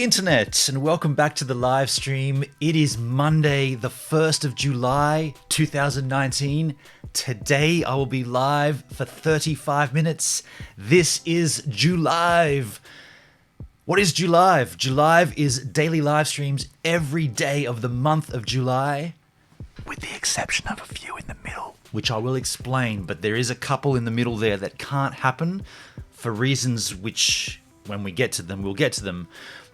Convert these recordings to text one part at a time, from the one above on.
the internet, and welcome back to the live stream. It is Monday, the 1st of July, 2019. Today I will be live for 35 minutes. This is JULYVE. What is JULYVE? JULYVE is daily live streams every day of the month of July, with the exception of a few in the middle, which I will explain, but there is a couple in the middle there that can't happen for reasons which, when we get to them, we'll get to them.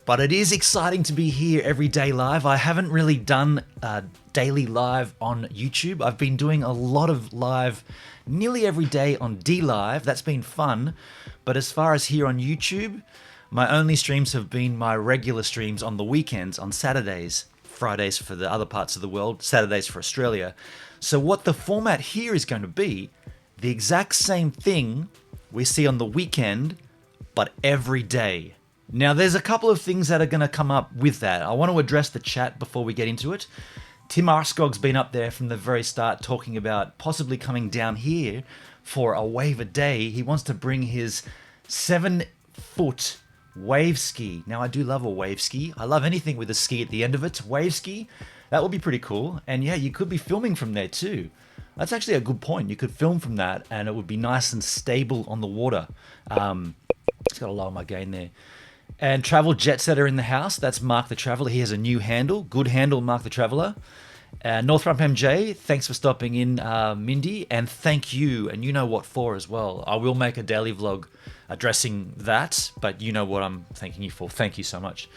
But it is exciting to be here every day live. I haven't really done daily live on YouTube. I've been doing a lot of live nearly every day on DLive. That's been fun. But as far as here on YouTube, my only streams have been my regular streams on the weekends, on Saturdays, Fridays for the other parts of the world, Saturdays for Australia. So what the format here is going to be, the exact same thing we see on the weekend, but every day. Now, there's a couple of things that are going to come up with that. I want to address the chat before we get into it. Tim Arskog's been up there from the very start talking about possibly coming down here for a wave a day. He wants to bring his 7-foot wave ski. Now, I do love a wave ski. I love anything with a ski at the end of it. Wave ski, that would be pretty cool. And yeah, you could be filming from there too. That's actually a good point. You could film from that and it would be nice and stable on the water. Just got to lower my gain there. And Travel Jet Setter in the house. That's Mark the Traveller. He has a new handle. Good handle, Mark the Traveller. Northrump MJ, thanks for stopping in, Mindy. And thank you, and you know what for as well. I will make a daily vlog addressing that, but you know what I'm thanking you for. Thank you so much.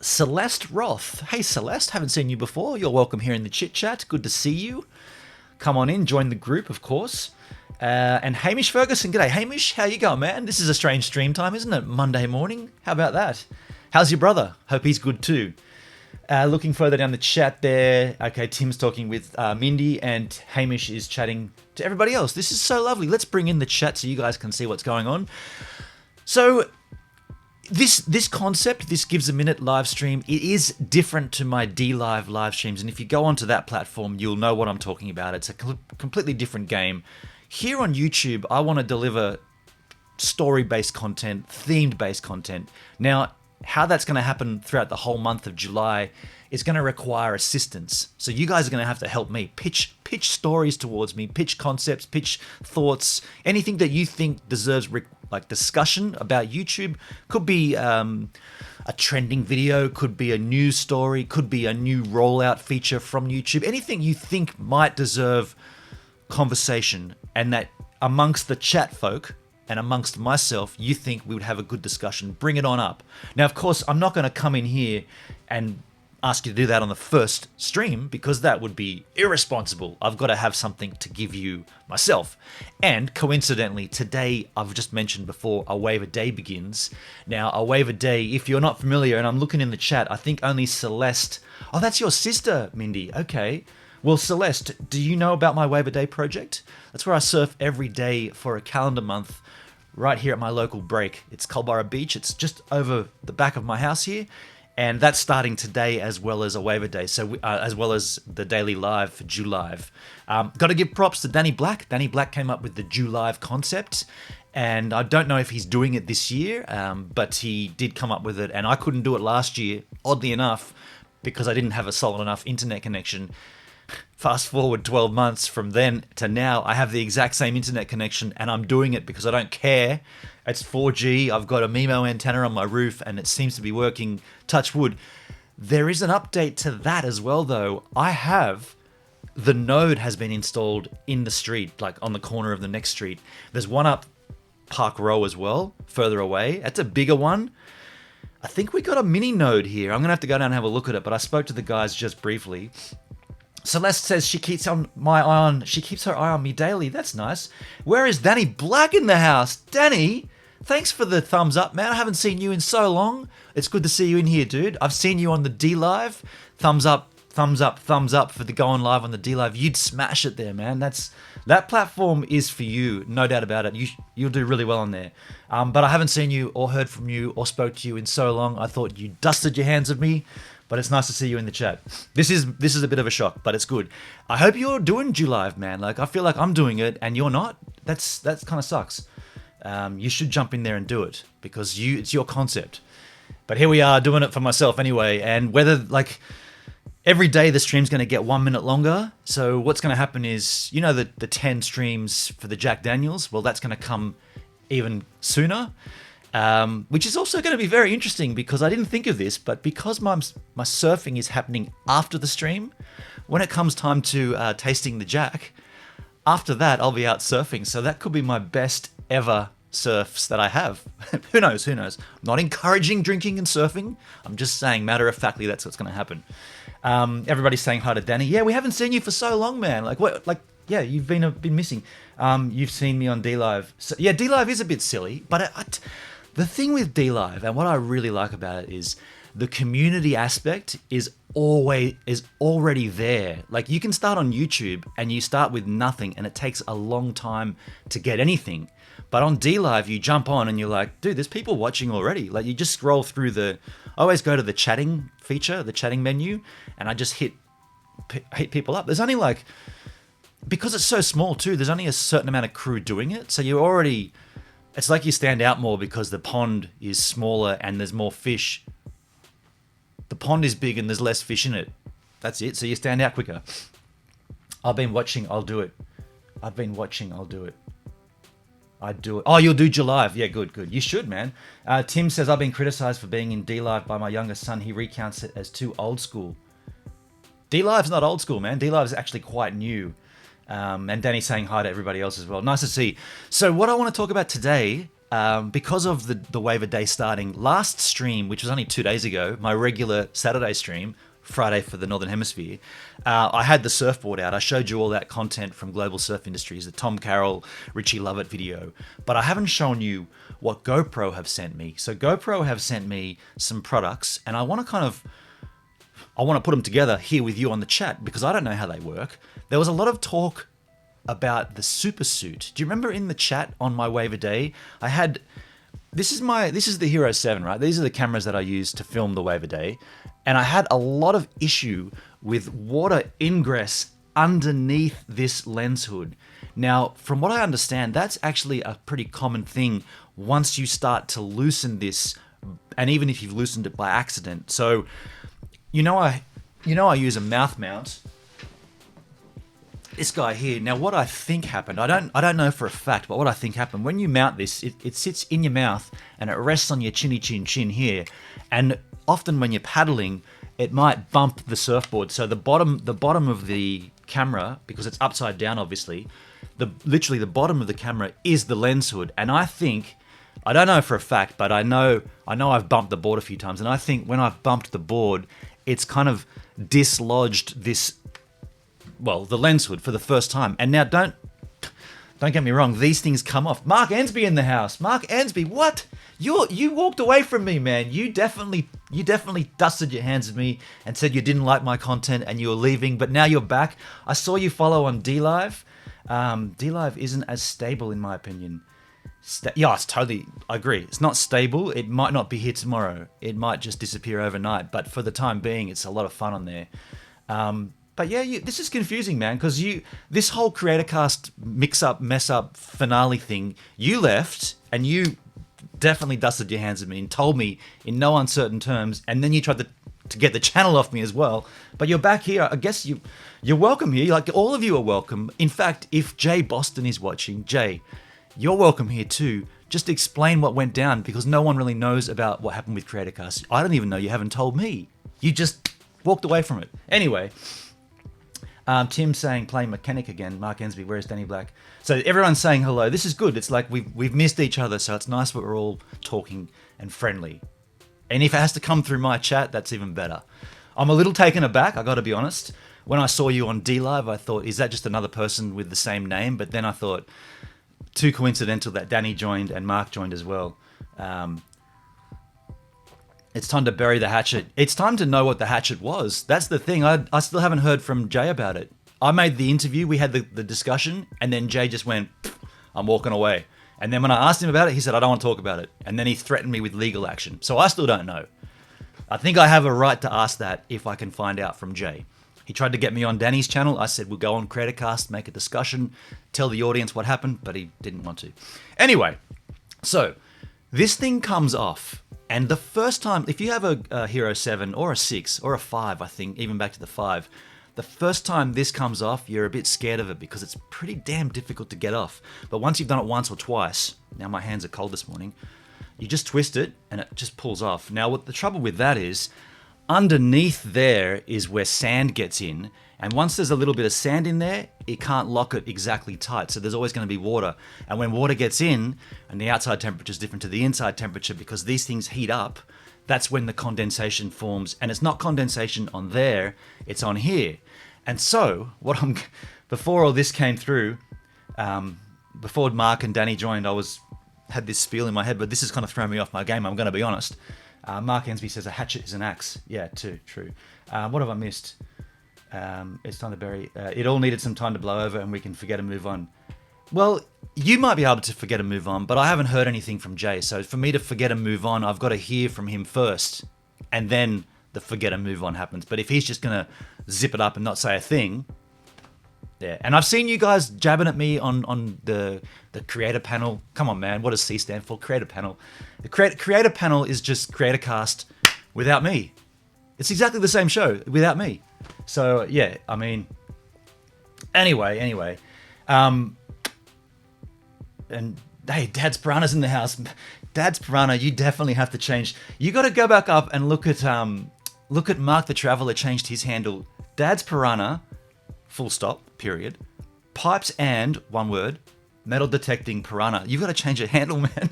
Celeste Roth. Hey, Celeste, haven't seen you before. You're welcome here in the chit chat. Good to see you. Come on in, join the group, of course. And Hamish Ferguson, g'day Hamish, how you going, man? This is a strange stream time, isn't it? Monday morning. How about that? How's your brother? Hope he's good too. Looking further down the chat there. Okay, Tim's talking with Mindy, and Hamish is chatting to everybody else. This is so lovely. Let's bring in the chat so you guys can see what's going on. So this concept, this Gives a Minute live stream, it is different to my DLive live streams. And if you go onto that platform, you'll know what I'm talking about. It's a completely different game. Here on YouTube, I want to deliver story-based content, themed-based content. Now, how that's going to happen throughout the whole month of July is going to require assistance. So you guys are going to have to help me pitch stories towards me, pitch concepts, pitch thoughts, anything that you think deserves like discussion about YouTube. Could be a trending video, could be a news story, could be a new rollout feature from YouTube. Anything you think might deserve conversation, and that amongst the chat folk and amongst myself, you think we would have a good discussion, bring it on up. Now, of course, I'm not going to come in here and ask you to do that on the first stream, because that would be irresponsible. I've got to have something to give you myself. And coincidentally, today, I've just mentioned before, a wave a day begins. Now, a wave a day, if you're not familiar, and I'm looking in the chat, I think only Celeste... Oh, that's your sister, Mindy. Okay. Well, Celeste, do you know about my Wave a Day project? That's where I surf every day for a calendar month right here at my local break. It's Culburra Beach. It's just over the back of my house here. And that's starting today as well as a Wave a Day, so as well as the daily live for JULYVE. Got to give props to Danny Black. Danny Black came up with the JULYVE concept. And I don't know if he's doing it this year, but he did come up with it. And I couldn't do it last year, oddly enough, because I didn't have a solid enough internet connection. Fast forward 12 months from then to now, I have the exact same internet connection, and I'm doing it because I don't care. It's 4G, I've got a MIMO antenna on my roof, and it seems to be working, touch wood. There is an update to that as well, though. The node has been installed in the street, like on the corner of the next street. There's one up Park Row as well, further away. That's a bigger one. I think we got a mini node here. I'm going to have to go down and have a look at it, but I spoke to the guys just briefly. Celeste says she keeps her eye on me daily. That's nice. Where is Danny Black in the house? Danny, thanks for the thumbs up, man. I haven't seen you in so long. It's good to see you in here, dude. I've seen you on the DLive. Thumbs up, thumbs up, thumbs up for the going live on the DLive. You'd smash it there, man. That platform is for you, no doubt about it. You'll do really well on there. But I haven't seen you or heard from you or spoke to you in so long. I thought you dusted your hands of me. But it's nice to see you in the chat. This is a bit of a shock, but it's good. I hope you're doing JULYVE, man. Like, I feel like I'm doing it and you're not. That kind of sucks. You should jump in there and do it because it's your concept. But here we are doing it for myself anyway. And whether like every day the stream's going to get 1 minute longer. So what's going to happen is, you know, the 10 streams for the Jack Daniels, well, that's going to come even sooner. Which is also going to be very interesting because I didn't think of this, but because my surfing is happening after the stream, when it comes time to tasting the Jack, after that I'll be out surfing. So that could be my best ever surfs that I have. Who knows? I'm not encouraging drinking and surfing. I'm just saying matter-of-factly that's what's going to happen. Everybody's saying hi to Danny. Yeah, we haven't seen you for so long, man. Like what? Like yeah, you've been missing. You've seen me on DLive. So, yeah, DLive is a bit silly, but the thing with DLive and what I really like about it is the community aspect is already there. Like you can start on YouTube and you start with nothing and it takes a long time to get anything. But on DLive, you jump on and you're like, dude, there's people watching already. Like you just scroll through I always go to the chatting feature, the chatting menu, and I just hit people up. There's only like, because it's so small too, there's only a certain amount of crew doing it. So you're already, it's like you stand out more because the pond is smaller and there's more fish. The pond is big and there's less fish in it. That's it. So you stand out quicker. I've been watching, I'll do it. I'd do it. Oh, you'll do JULYVE. Yeah, good. You should, man. Tim says, I've been criticized for being in DLive by my youngest son. He recounts it as too old school. DLive's not old school, man. DLive's actually quite new. And Danny's saying hi to everybody else as well. Nice to see. So what I want to talk about today, because of the waiver day starting, last stream, which was only 2 days ago, my regular Saturday stream, Friday for the Northern Hemisphere, I had the surfboard out. I showed you all that content from Global Surf Industries, the Tom Carroll, Richie Lovett video. But I haven't shown you what GoPro have sent me. So GoPro have sent me some products, and I want to put them together here with you on the chat because I don't know how they work. There was a lot of talk about the super suit. Do you remember in the chat on my waiver day, I had, this is the Hero 7, right? These are the cameras that I use to film the waiver day. And I had a lot of issue with water ingress underneath this lens hood. Now, from what I understand, that's actually a pretty common thing once you start to loosen this, and even if you've loosened it by accident. So, I use a mouth mount. This guy here. Now, what I think happened, I don't know for a fact, but what I think happened, when you mount this, it sits in your mouth and it rests on your chinny chin here. And often when you're paddling, it might bump the surfboard. So the bottom of the camera, because it's upside down, obviously, literally the bottom of the camera is the lens hood. And I think, I don't know for a fact, but I know I've bumped the board a few times, and I think when I've bumped the board, it's kind of dislodged the lens hood for the first time. And now don't get me wrong, these things come off. Mark Ansby in the house. Mark Ansby, what? You walked away from me, man. You definitely dusted your hands at me and said you didn't like my content and you were leaving, but now you're back. I saw you follow on DLive. DLive isn't as stable in my opinion. It's totally, I agree. It's not stable. It might not be here tomorrow. It might just disappear overnight, but for the time being, it's a lot of fun on there. But yeah, this is confusing, man, because this whole CreatorCast mess up finale thing, you left and you definitely dusted your hands at me and told me in no uncertain terms, and then you tried to get the channel off me as well. But you're back here. I guess you're welcome here. Like all of you are welcome. In fact, if Jay Boston is watching, Jay, you're welcome here too. Just explain what went down because no one really knows about what happened with CreatorCast. I don't even know. You haven't told me. You just walked away from it. Anyway. Tim saying playing mechanic again. Mark Ensby, where's Danny Black? So everyone's saying hello. This is good. It's like we've missed each other, so it's nice that we're all talking and friendly. And if it has to come through my chat, that's even better. I'm a little taken aback, I got to be honest. When I saw you on DLive, I thought, is that just another person with the same name? But then I thought, too coincidental that Danny joined and Mark joined as well. It's time to bury the hatchet. It's time to know what the hatchet was. That's the thing. I still haven't heard from Jay about it. I made the interview, we had the discussion, and then Jay just went, I'm walking away. And then when I asked him about it, he said, I don't want to talk about it. And then he threatened me with legal action. So I still don't know. I think I have a right to ask that if I can find out from Jay. He tried to get me on Danny's channel. I said, we'll go on CreatorCast, make a discussion, tell the audience what happened, but he didn't want to. Anyway, so This thing comes off, and the first time, if you have a Hero 7 or a 6 or a 5, I think, even back to the 5, the first time this comes off, you're a bit scared of it because it's pretty damn difficult to get off. But once you've done it once or twice, now my hands are cold this morning, you just twist it and it just pulls off. Now, what the trouble with that is, underneath there is where sand gets in, and once there's a little bit of sand in there, it can't lock it exactly tight, so there's always going to be water. And when water gets in, and the outside temperature is different to the inside temperature because these things heat up, that's when the condensation forms. And it's not condensation on there, it's on here. And so, before all this came through, before Mark and Danny joined, had this feel in my head, but this has kind of thrown me off my game, I'm going to be honest. Mark Ensby says a hatchet is an axe. Yeah, true. What have I missed? It's time to bury. It all needed some time to blow over and we can forget and move on. Well, you might be able to forget and move on, but I haven't heard anything from Jay. So for me to forget and move on, I've got to hear from him first, and then the forget and move on happens. But if he's just going to zip it up and not say a thing, yeah. And I've seen you guys jabbing at me on the creator panel. Come on, man. What does C stand for? Creator panel. The creator panel is just CreatorCast without me. It's exactly the same show without me. So, yeah, I mean, anyway. And, hey, Dad's Piranha's in the house. Dad's Piranha, you definitely have to change. You got to go back up and look at Mark the Traveler changed his handle. Dad's Piranha, full stop, period. Pipes and, one word, metal detecting piranha. You've got to change your handle, man.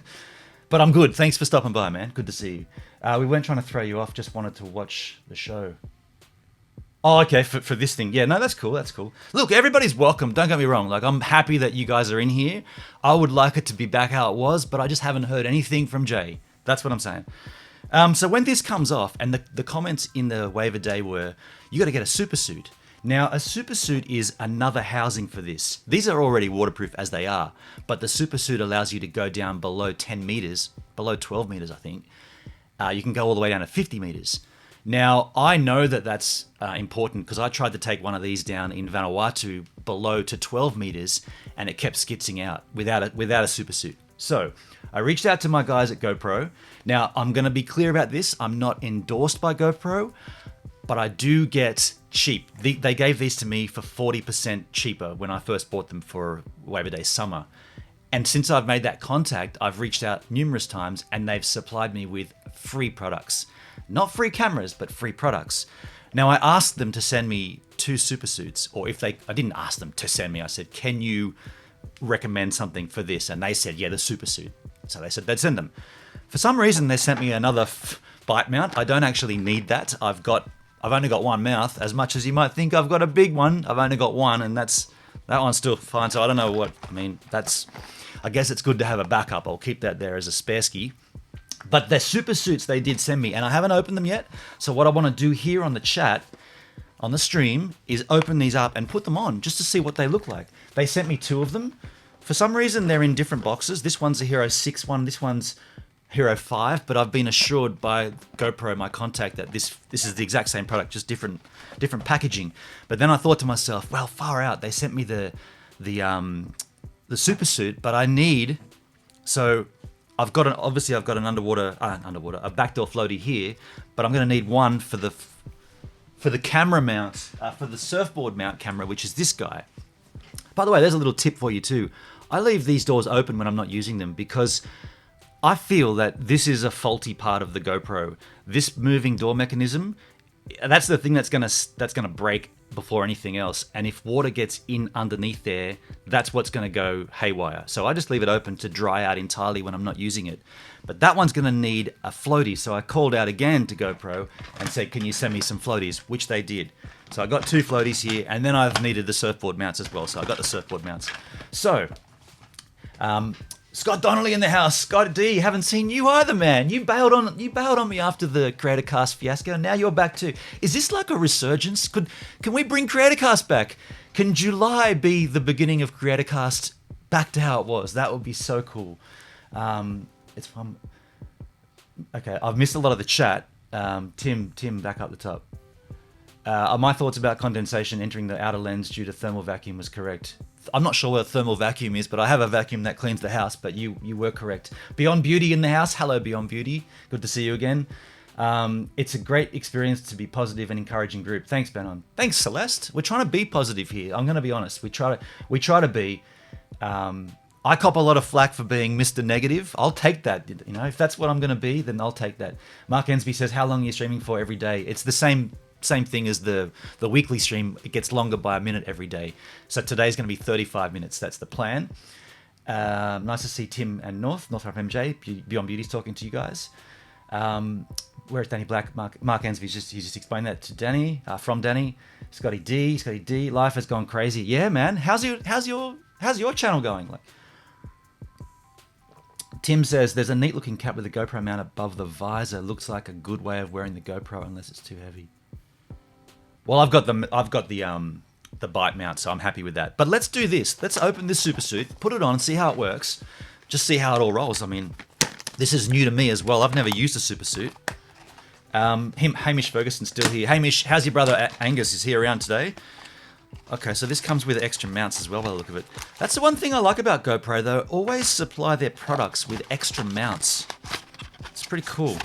But I'm good. Thanks for stopping by, man. Good to see you. We weren't trying to throw you off. Just wanted to watch the show. Oh, okay, for this thing. Yeah, no, that's cool. Look, everybody's welcome. Don't get me wrong. Like, I'm happy that you guys are in here. I would like it to be back how it was, but I just haven't heard anything from Jay. That's what I'm saying. So when this comes off, and the comments in the wave a day were, you got to get a super suit. Now, a super suit is another housing for this. These are already waterproof as they are, but the super suit allows you to go down below 10 meters, below 12 meters, I think. You can go all the way down to 50 meters. Now, I know that that's important because I tried to take one of these down in Vanuatu below to 12 meters and it kept skitzing out without a super suit. So I reached out to my guys at GoPro. Now, I'm going to be clear about this. I'm not endorsed by GoPro, but I do get cheap. They gave these to me for 40% cheaper when I first bought them for Labor Day summer. And since I've made that contact, I've reached out numerous times and they've supplied me with free products. Not free cameras, but free products. Now, I asked them to send me 2 super suits, or I didn't ask them to send me, I said, can you recommend something for this? And they said, yeah, the super suit. So they said they'd send them. For some reason, they sent me another bite mount. I don't actually need that. I've only got one mouth. As much as you might think I've got a big one, I've only got one, and that one's still fine. So I don't know I guess it's good to have a backup. I'll keep that there as a spare ski. But the super suits they did send me, and I haven't opened them yet. So what I want to do here on the chat, on the stream, is open these up and put them on just to see what they look like. They sent me 2 of them. For some reason, they're in different boxes. This one's a Hero 6 one. This one's Hero 5. But I've been assured by GoPro, my contact, that this is the exact same product, just different packaging. But then I thought to myself, well, far out. They sent me the super suit, but I need... So... I've got an a backdoor floaty here, but I'm going to need one for the camera mount, for the surfboard mount camera, which is this guy. By the way, there's a little tip for you too. I leave these doors open when I'm not using them because I feel that this is a faulty part of the GoPro. This moving door mechanism, that's the thing that's gonna break before anything else. And if water gets in underneath there, that's what's going to go haywire. So I just leave it open to dry out entirely when I'm not using it. But that one's going to need a floaty. So I called out again to GoPro and said, can you send me some floaties? Which they did. So I got 2 floaties here, and then I've needed the surfboard mounts as well. So I got the surfboard mounts. So, Scott Donnelly in the house. Scott D, haven't seen you either, man. You bailed on me after the CreatorCast fiasco. Now you're back too. Is this like a resurgence? Can we bring CreatorCast back? Can July be the beginning of CreatorCast back to how it was? That would be so cool. It's fun. Okay, I've missed a lot of the chat. Tim, back up the top. My thoughts about condensation entering the outer lens due to thermal vacuum was correct. I'm not sure what a thermal vacuum is, but I have a vacuum that cleans the house, but you were correct. Beyond Beauty in the house. Hello, Beyond Beauty. Good to see you again. It's a great experience to be positive and encouraging group. Thanks, Benon. Thanks, Celeste. We're trying to be positive here. I'm going to be honest. We try to be. I cop a lot of flack for being Mr. Negative. I'll take that. You know, if that's what I'm going to be, then I'll take that. Mark Ensby says, how long are you streaming for every day? It's the same thing as the weekly stream. It gets longer by a minute every day. So today's going to be 35 minutes. That's the plan. Nice to see Tim and Northrop MJ. Beyond Beauty's talking to you guys. Where's Danny Black? Mark Ensby just explained that to Danny, from Danny. Scotty D. Life has gone crazy. Yeah, man. How's your channel going? Like, Tim says there's a neat looking cap with a GoPro mount above the visor. Looks like a good way of wearing the GoPro unless it's too heavy. Well, I've got the bite mount, so I'm happy with that. But let's do this. Let's open this super suit, put it on, see how it works. Just see how it all rolls. I mean, this is new to me as well. I've never used a super suit. Hamish Ferguson's still here. Hamish, how's your brother Angus? Is he around today? Okay, so this comes with extra mounts as well by the look of it. That's the one thing I like about GoPro, though. Always supply their products with extra mounts. It's pretty cool.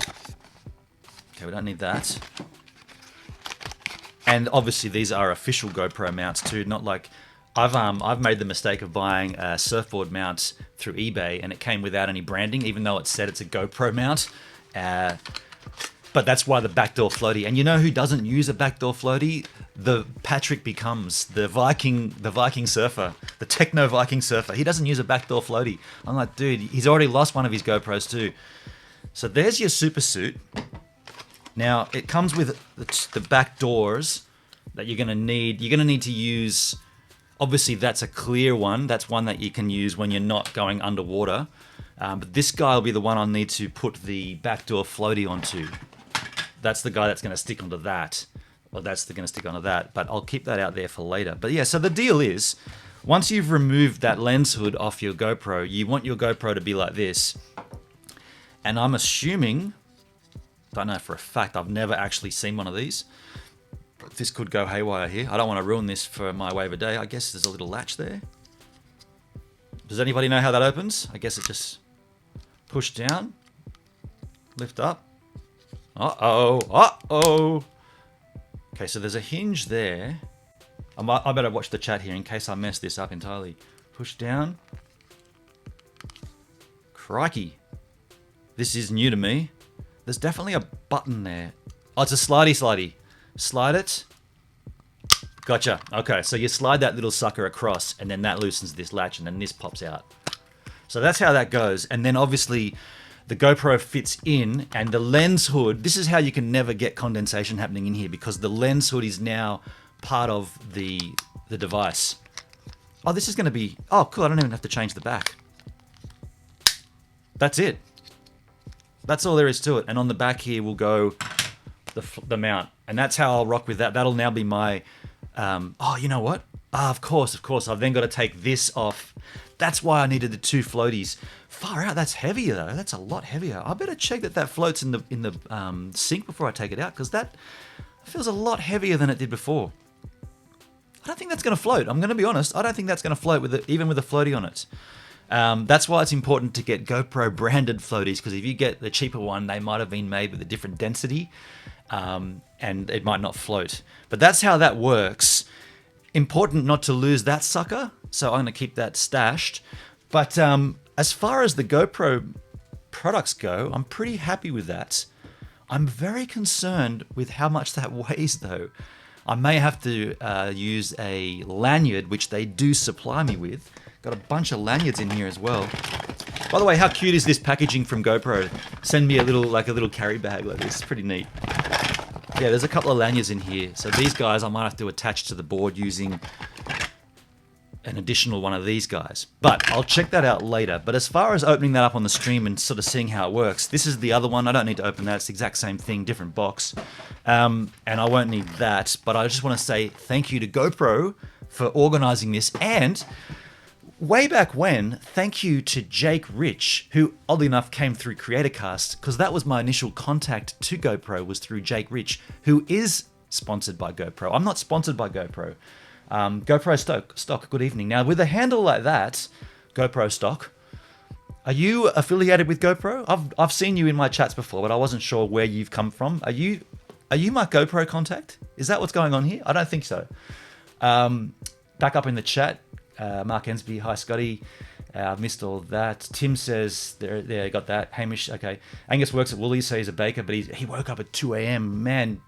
Okay, we don't need that. And obviously these are official GoPro mounts too, not like... I've made the mistake of buying a surfboard mount through eBay and it came without any branding, even though it said it's a GoPro mount. But that's why the backdoor floaty. And you know who doesn't use a backdoor floaty? The Patrick Becomes, the Viking surfer, the techno Viking surfer. He doesn't use a backdoor floaty. I'm like, dude, he's already lost one of his GoPros too. So there's your super suit. Now it comes with the back doors that you're gonna need. You're gonna need to use. Obviously, that's a clear one. That's one that you can use when you're not going underwater. But this guy will be the one I'll need to put the backdoor floaty onto. That's the guy that's going to stick onto that. Well, that's going to stick onto that. But I'll keep that out there for later. But yeah, so the deal is, once you've removed that lens hood off your GoPro, you want your GoPro to be like this. And I'm assuming, don't know for a fact, I've never actually seen one of these. This could go haywire here. I don't want to ruin this for my wave a day. I guess there's a little latch there. Does anybody know how that opens? I guess it just push down, lift up. Uh-oh. Okay, so there's a hinge there. I better watch the chat here in case I mess this up entirely. Push down. Crikey. This is new to me. There's definitely a button there. Oh, it's a slidey. Slide it. Gotcha. Okay, so you slide that little sucker across and then that loosens this latch and then this pops out. So that's how that goes. And then obviously the GoPro fits in and the lens hood, this is how you can never get condensation happening in here because the lens hood is now part of the device. Oh, this is going to be... Oh, cool. I don't even have to change the back. That's it. That's all there is to it. And on the back here will go the mount. And that's how I'll rock with that. That'll now be my... oh, you know what? Of course. I've then got to take this off. That's why I needed the two floaties. Far out. That's heavier though. That's a lot heavier. I better check that floats in the sink before I take it out because that feels a lot heavier than it did before. I don't think that's going to float. I'm going to be honest. I don't think that's going to float even with a floaty on it. That's why it's important to get GoPro branded floaties because if you get the cheaper one, they might have been made with a different density and it might not float. But that's how that works. Important not to lose that sucker. So I'm going to keep that stashed. But as far as the GoPro products go, I'm pretty happy with that. I'm very concerned with how much that weighs though. I may have to use a lanyard, which they do supply me with. Got a bunch of lanyards in here as well. By the way, how cute is this packaging from GoPro? Send me a little carry bag like this. It's pretty neat. Yeah, there's a couple of lanyards in here. So these guys I might have to attach to the board using an additional one of these guys. But I'll check that out later. But as far as opening that up on the stream and sort of seeing how it works, this is the other one. I don't need to open that. It's the exact same thing, different box. And I won't need that. But I just want to say thank you to GoPro for organizing this. And way back when, thank you to Jake Rich, who oddly enough came through CreatorCast, because that was my initial contact to GoPro was through Jake Rich, who is sponsored by GoPro. I'm not sponsored by GoPro. GoPro stock, good evening. Now, with a handle like that, GoPro stock, are you affiliated with GoPro? I've seen you in my chats before, but I wasn't sure where you've come from. Are you my GoPro contact? Is that what's going on here? I don't think so. Back up in the chat, Mark Ensby, hi Scotty. I've missed all that. Tim says, there, got that. Hamish, okay. Angus works at Woolies, so he's a baker, but he woke up at 2 a.m. Man,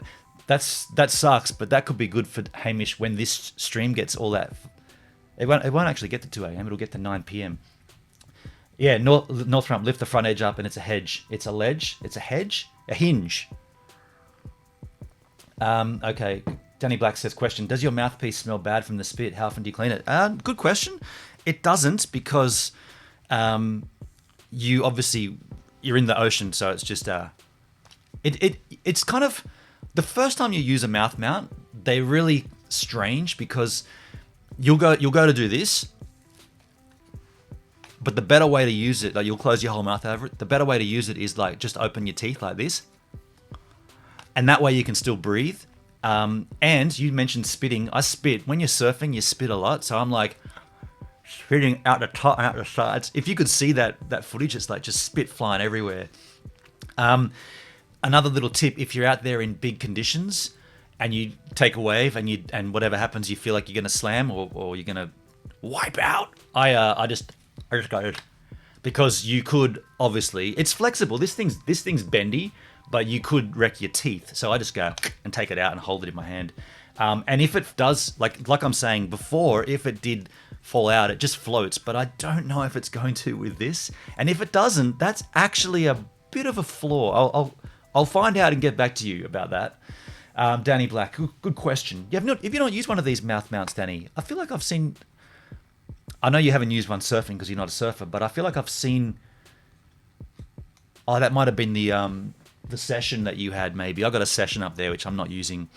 that sucks, but that could be good for Hamish when this stream gets all that. It won't actually get to 2 a.m. It'll get to 9 p.m. Yeah, North Rump, lift the front edge up and it's a hedge. It's a ledge. It's a hedge. A hinge. Okay. Danny Black says, question, does your mouthpiece smell bad from the spit? How often do you clean it? Good question. It doesn't, because you're in the ocean, so it's just it's kind of, the first time you use a mouth mount, they're really strange, because you'll go to do this, but the better way to use it, like you'll close your whole mouth over it. The better way to use it is like just open your teeth like this, and that way you can still breathe. And you mentioned spitting. I spit. When you're surfing, you spit a lot. So I'm like spitting out the top and out the sides. If you could see that footage, it's like just spit flying everywhere. Another little tip, if you're out there in big conditions and you take a wave and whatever happens, you feel like you're going to slam or you're going to wipe out. I just got it, because you could, obviously, it's flexible. This thing's bendy, but you could wreck your teeth. So I just go and take it out and hold it in my hand. And if it does, like I'm saying before, if it did fall out, it just floats. But I don't know if it's going to with this. And if it doesn't, that's actually a bit of a flaw. I'll find out and get back to you about that. Danny Black, good question. If you don't use one of these mouth mounts, Danny, I feel like I've seen. I know you haven't used one surfing because you're not a surfer, but I feel like I've seen. Oh, that might have been the session that you had, maybe. I got a session up there which I'm not using.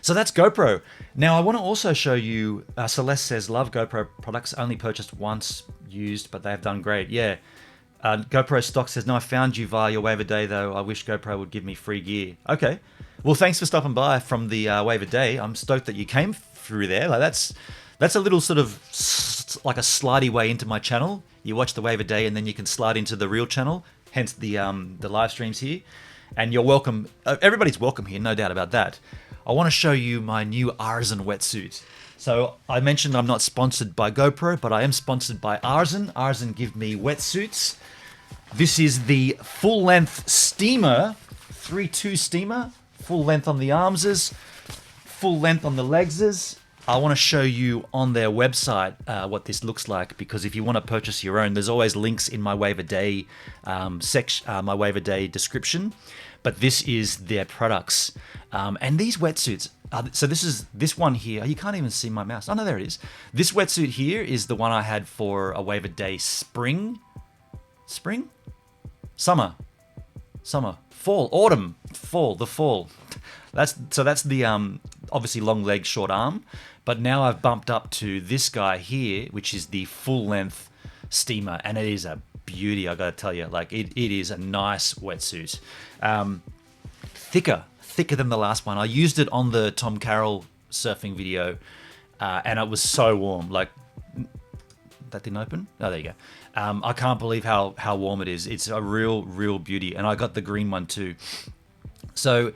So that's GoPro. Now I want to also show you, Celeste says, love GoPro products, only purchased once, used, but they've done great. Yeah. GoPro stock says, no, I found you via your waiver day though. I wish GoPro would give me free gear. Okay. Well, thanks for stopping by from the waiver day. I'm stoked that you came through there. Like that's a little sort of like a slidey way into my channel. You watch the waiver day and then you can slide into the real channel. Hence the live streams here, and you're welcome. Everybody's welcome here, no doubt about that. I want to show you my new Arzen wetsuit. So I mentioned I'm not sponsored by GoPro, but I am sponsored by Arzen. Arzen give me wetsuits. This is the full length steamer, 3-2 steamer, full length on the armses, full length on the legses. I want to show you on their website what this looks like, because if you want to purchase your own, there's always links in my waiver day my waiver day description. But this is their products, and these wetsuits. So this one here. You can't even see my mouse. Oh no, there it is. This wetsuit here is the one I had for a waiver day summer, fall, autumn, fall. That's the obviously long leg, short arm. But now I've bumped up to this guy here, which is the full length steamer, and it is a beauty. I gotta tell you, like it is a nice wetsuit. Thicker than the last one. I used it on the Tom Carroll surfing video, and it was so warm. Like that didn't open. Oh, there you go. I can't believe how warm it is. It's a real beauty, and I got the green one too. So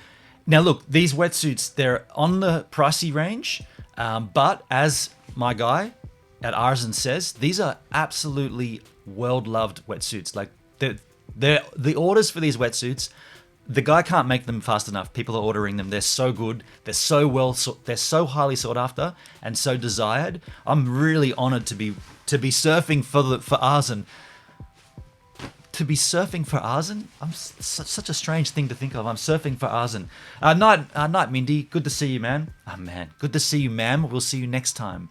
now look, these wetsuits, they're on the pricey range. But as my guy at Arzen says, these are absolutely world-loved wetsuits. Like the orders for these wetsuits, the guy can't make them fast enough. People are ordering them. They're so good. They're so highly sought after and so desired. I'm really honored to be surfing for Arzen. To be surfing for Arzen? Such a strange thing to think of. I'm surfing for Arzen. Night, Mindy. Good to see you, man. Oh, man. Good to see you, ma'am. We'll see you next time.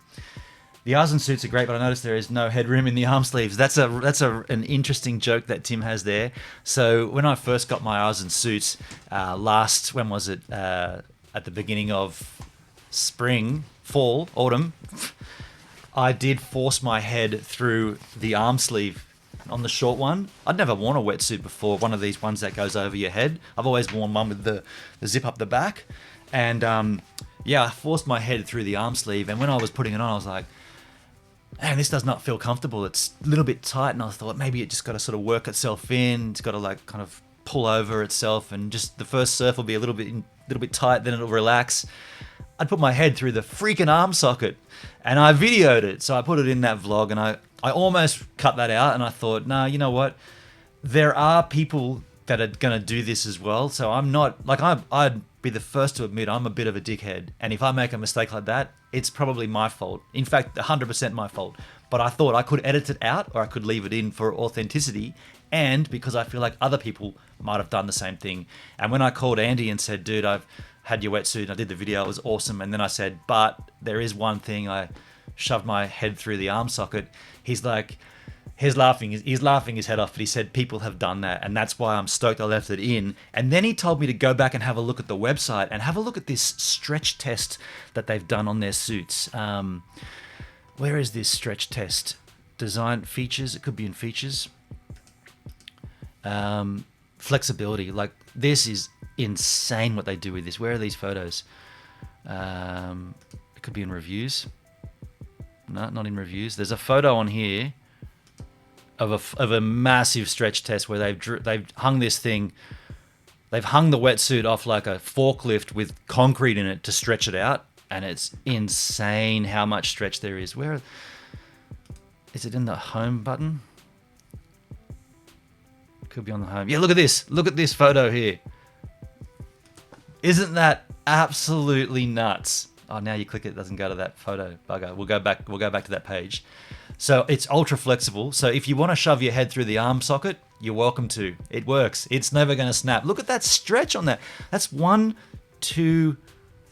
The Arzen suits are great, but I noticed there is no headroom in the arm sleeves. That's an interesting joke that Tim has there. So when I first got my Arzen suits when was it? At the beginning of autumn, I did force my head through the arm sleeve on the short one. I'd never worn a wetsuit before, one of these ones that goes over your head. I've always worn one with the zip up the back. And yeah, I forced my head through the arm sleeve, and when I was putting it on, I was like, man, this does not feel comfortable. It's a little bit tight, and I thought maybe it just got to sort of work itself in. It's got to like kind of pull over itself, and just the first surf will be a little bit tight, then it'll relax. I'd put my head through the freaking arm socket, and I videoed it. So I put it in that vlog, and I almost cut that out, and I thought, nah, you know what? There are people that are going to do this as well. So I'm not, like, I'd be the first to admit I'm a bit of a dickhead. And if I make a mistake like that, it's probably my fault. In fact, 100% my fault. But I thought I could edit it out, or I could leave it in for authenticity, and because I feel like other people might have done the same thing. And when I called Andy and said, dude, I've had your wetsuit, and I did the video, it was awesome. And then I said, but there is one thing, I shoved my head through the arm socket. He's like, he's laughing his head off, but he said people have done that, and that's why I'm stoked I left it in. And then he told me to go back and have a look at the website and have a look at this stretch test that they've done on their suits. Where is this stretch test? Design features, it could be in features. Flexibility, like this is insane what they do with this. Where are these photos? It could be in reviews. No, not in reviews. There's a photo on here of a massive stretch test where they've hung this thing. They've hung the wetsuit off like a forklift with concrete in it to stretch it out, and it's insane how much stretch there is. Where is it? In the home button? Could be on the home. Yeah, look at this. Look at this photo here. Isn't that absolutely nuts? Oh, now you click it doesn't go to that photo. Bugger. We'll go back to that page. So it's ultra flexible. So if you want to shove your head through the arm socket, you're welcome to. It works. It's never going to snap. Look at that stretch on that. That's 1, 2,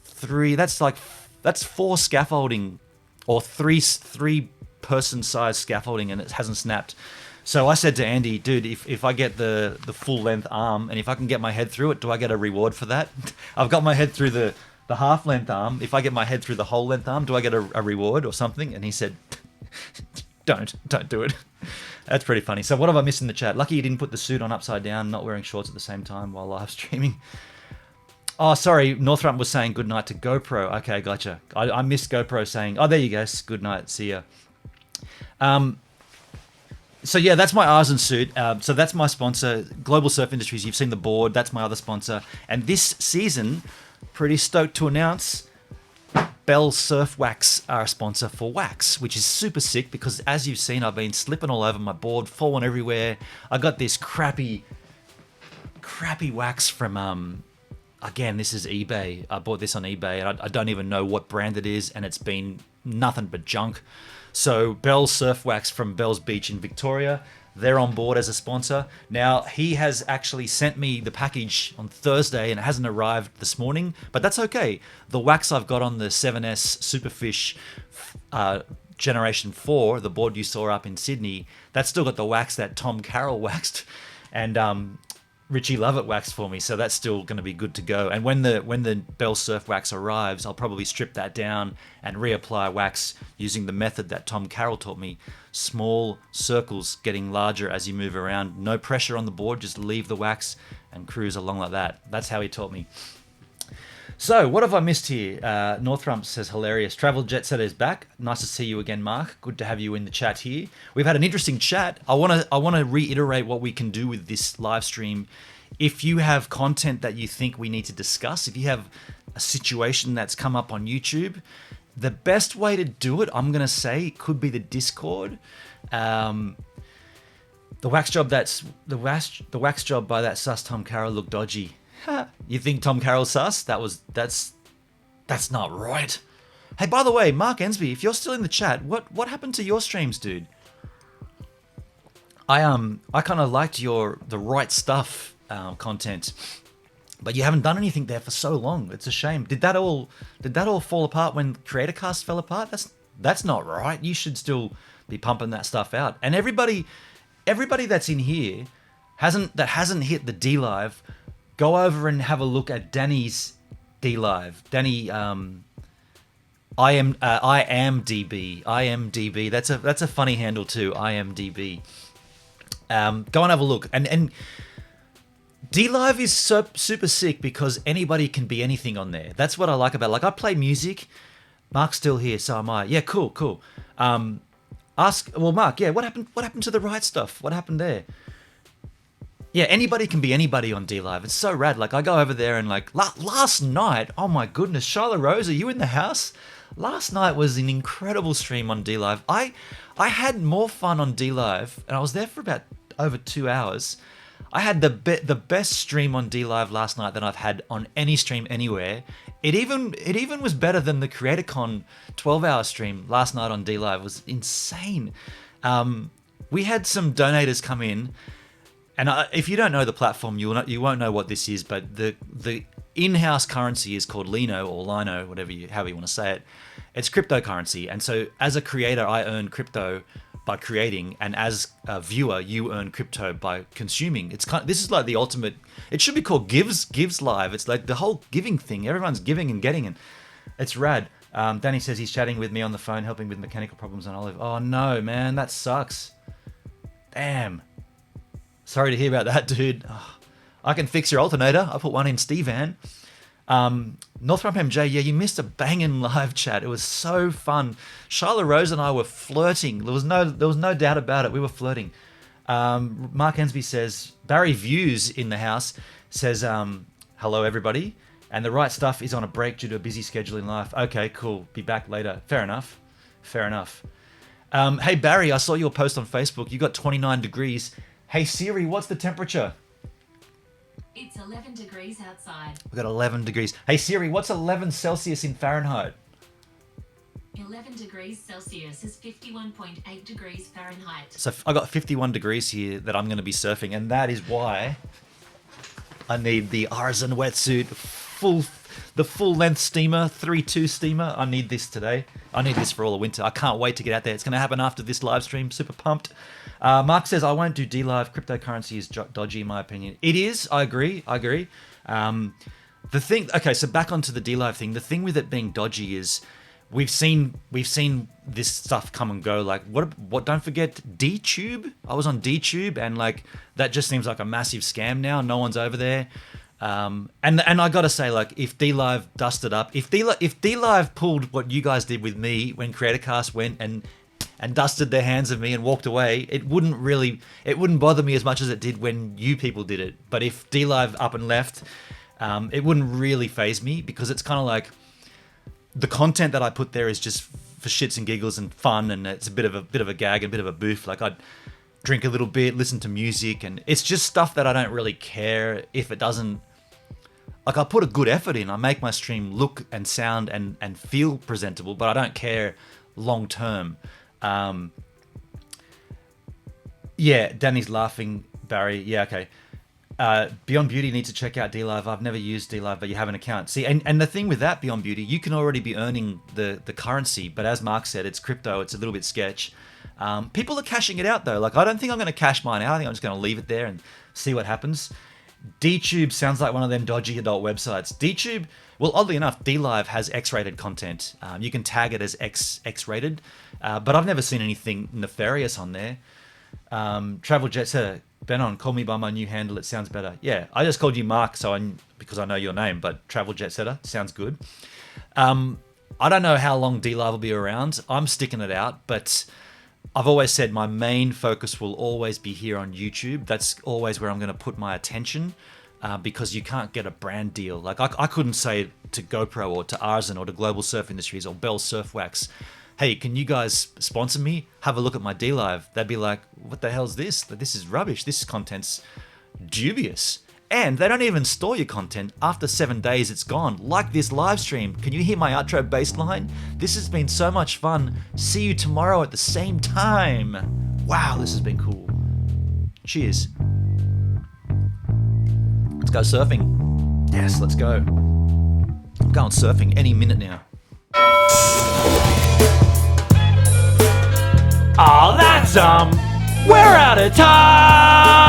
3. That's 4 scaffolding, or three person size scaffolding, and it hasn't snapped. So I said to Andy, dude, if I get the full length arm, and if I can get my head through it, do I get a reward for that? I've got my head through the half length arm. If I get my head through the whole length arm, do I get a reward or something? And he said, don't do it. That's pretty funny. So what have I missed in the chat? Lucky you didn't put the suit on upside down, not wearing shorts at the same time while live streaming. Oh, sorry. Northrump was saying good night to GoPro. Okay, gotcha. I missed GoPro saying, oh, there you go. Good night. See ya. So yeah, that's my Arsen suit. So that's my sponsor, Global Surf Industries. You've seen the board. That's my other sponsor. And this season, pretty stoked to announce, Bell Surf Wax are a sponsor for wax, which is super sick because as you've seen, I've been slipping all over my board, falling everywhere. I got this crappy wax from, again, this is eBay. I bought this on eBay, and I don't even know what brand it is, and it's been nothing but junk. So Bell Surf Wax from Bell's Beach in Victoria, they're on board as a sponsor. Now, he has actually sent me the package on Thursday, and it hasn't arrived this morning, but that's okay. The wax I've got on the 7S Superfish Generation 4, the board you saw up in Sydney, that's still got the wax that Tom Carroll waxed, and Richie Lovett waxed for me, so that's still going to be good to go. And when the Bell Surf Wax arrives, I'll probably strip that down and reapply wax using the method that Tom Carroll taught me. Small circles getting larger as you move around. No pressure on the board, just leave the wax and cruise along like that. That's how he taught me. So, what have I missed here? Northrump says, hilarious. Travel Jet Setter is back. Nice to see you again, Mark. Good to have you in the chat here. We've had an interesting chat. I want to reiterate what we can do with this live stream. If you have content that you think we need to discuss, if you have a situation that's come up on YouTube, the best way to do it, I'm going to say, could be the Discord. The wax job by that sus Tom Carroll looked dodgy. You think Tom Carroll's sus? That's not right. Hey, by the way, Mark Ensby, if you're still in the chat, what happened to your streams, dude? I kind of liked the right stuff content, but you haven't done anything there for so long. It's a shame. Did that all fall apart when Creator Cast fell apart? That's not right. You should still be pumping that stuff out. And everybody that's in here hasn't hit the D Live. Go over and have a look at Danny's D Live. Danny, IMDb. That's a funny handle too. IMDb. Go and have a look. And DLive is super sick because anybody can be anything on there. That's what I like about it. Like, I play music. Mark's still here, so am I. Yeah, cool. Mark, yeah, what happened to the right stuff? What happened there? Yeah, anybody can be anybody on DLive. It's so rad. Like, I go over there and like last night, oh my goodness, Charlotte Rose, are you in the house? Last night was an incredible stream on DLive. I had more fun on DLive, and I was there for about over 2 hours. I had the best stream on DLive last night than I've had on any stream anywhere. It even was better than the CreatorCon 12-hour stream last night on DLive. It was insane. We had some donators come in. And if you don't know the platform, you won't know what this is. But the in-house currency is called Lino or Lino, however you want to say it. It's cryptocurrency, and so as a creator, I earn crypto by creating, and as a viewer, you earn crypto by consuming. This is like the ultimate. It should be called Gives Live. It's like the whole giving thing. Everyone's giving and getting, and it's rad. Danny says he's chatting with me on the phone, helping with mechanical problems on Olive. Oh no, man, that sucks. Damn. Sorry to hear about that, dude. Oh, I can fix your alternator. I put one in Stevan. Northrop MJ, yeah, you missed a banging live chat. It was so fun. Charlotte Rose and I were flirting. There was no doubt about it. We were flirting. Mark Ensby says, Barry Views in the house says, hello, everybody. And the right stuff is on a break due to a busy schedule in life. Okay, cool. Be back later. Fair enough. Hey, Barry, I saw your post on Facebook. You got 29 degrees. Hey, Siri, what's the temperature? It's 11 degrees outside. We got 11 degrees. Hey, Siri, what's 11 Celsius in Fahrenheit? 11 degrees Celsius is 51.8 degrees Fahrenheit. So I got 51 degrees here that I'm going to be surfing, and that is why I need the Artisan wetsuit, the full length steamer, 3.2 steamer. I need this today. I need this for all the winter. I can't wait to get out there. It's going to happen after this live stream. Super pumped. Mark says, I won't do DLive. Cryptocurrency is dodgy in my opinion. It is. I agree. The thing, okay, so back onto the DLive thing. The thing with it being dodgy is we've seen this stuff come and go. Like what don't forget DTube. I was on DTube, and like that just seems like a massive scam now. No one's over there. And I gotta say, like, if DLive dusted up, if DLive pulled what you guys did with me when CreatorCast went and dusted their hands of me and walked away, it wouldn't bother me as much as it did when you people did it. But if DLive up and left, it wouldn't really faze me, because it's kind of like the content that I put there is just for shits and giggles and fun, and it's a bit of a gag and a bit of a boof. Like, I'd drink a little bit, listen to music, and it's just stuff that I don't really care if it doesn't. Like, I put a good effort in. I make my stream look and sound and feel presentable, but I don't care long term. Yeah, Danny's laughing, Barry. Yeah, okay. Beyond Beauty needs to check out DLive. I've never used DLive, but you have an account. See, and the thing with that, Beyond Beauty, you can already be earning the currency, but as Mark said, it's crypto. It's a little bit sketch. People are cashing it out, though. Like, I don't think I'm going to cash mine out. I think I'm just going to leave it there and see what happens. DTube sounds like one of them dodgy adult websites. DTube, well, oddly enough, DLive has X-rated content. You can tag it as X-rated, but I've never seen anything nefarious on there. Travel Jet Setter, Benon, call me by my new handle. It sounds better. Yeah, I just called you Mark, because I know your name, but Travel Jet Setter sounds good. I don't know how long DLive will be around. I'm sticking it out, but I've always said my main focus will always be here on YouTube. That's always where I'm going to put my attention, because you can't get a brand deal. Like, I couldn't say to GoPro or to Artisan or to Global Surf Industries or Bell Surf Wax, hey, can you guys sponsor me? Have a look at my DLive. They'd be like, what the hell's this? This is rubbish. This content's dubious. And they don't even store your content. After 7 days, it's gone. Like this live stream. Can you hear my outro bass line? This has been so much fun. See you tomorrow at the same time. Wow, this has been cool. Cheers. Let's go surfing. Yes, let's go. I'm going surfing any minute now. Oh, that's we're out of time.